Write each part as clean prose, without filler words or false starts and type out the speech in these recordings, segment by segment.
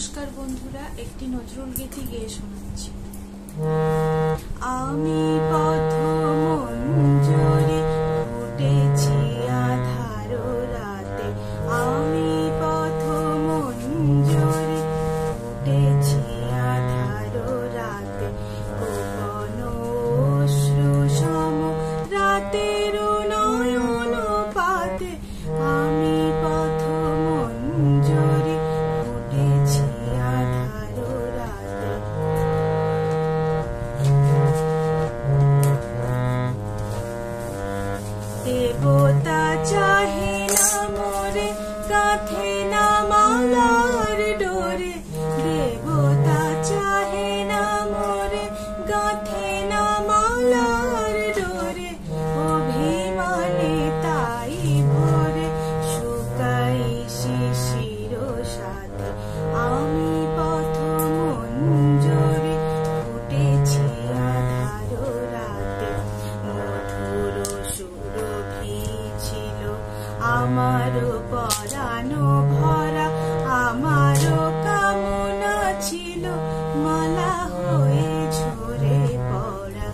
নমস্কার বন্ধুরা, একটি নজরুল গীতি গেয়ে শোনাচ্ছি। আমি পথ মঞ্জরি ফুটেছি আধার রাতে, আমি পথ মঞ্জরি ফুটেছি আধার রাতে, গোপন অশ্রু সম রাতের নয়ন পাতে, আমি পথ মঞ্জরি ফুটেছি আধার রাতে। দেবতা চাহে না মোরে, গাঁথে না মালার ডোরে, দেবতা চাহে না মোরে, গাঁথে না মালার ডোরে, অভিমানে তাই ভরে শুকাই শিশির সাথে, আমি পথ মঞ্জরি ফুটেছি আধার রাতে। মধুর সুরভি ছিল আমার পরাণ ভরা, আমার কামনা ছিল মালা হয়ে ঝরে পড়া।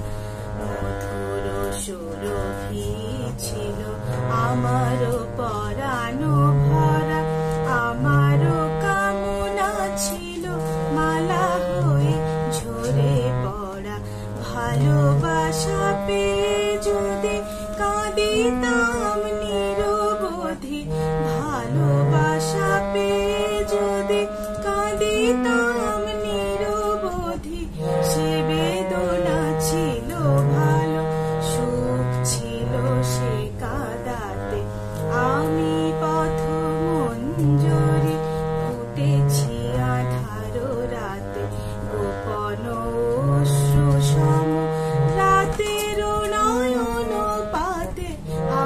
মধুর সুরভি ছিল আমার পরাণ ভরা, আমার কামনা ছিল মালা হয়ে ঝরে পড়া। ভালোবাসা পেয়ে যদি কাঁদিতাম নিরবধি, ভালোবাসা পেয়ে যদি কাঁদিতাম নিরবধি, সে বেদনা ছিল ভালো, সুখ ছিল সে কাঁদাতে। আমি পথ মঞ্জরি ফুটেছি আধার রাতে, গোপন অশ্রু সম রাতের নয়ন পাতে,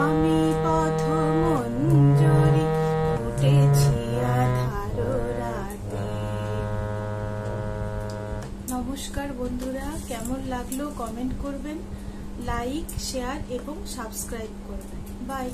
আমি পথ মঞ্জরি ফুটেছি আধার রাতে। নমস্কার বন্ধুরা, কেমন লাগলো কমেন্ট করবেন, লাইক, শেয়ার এবং সাবস্ক্রাইব করবেন। বাই।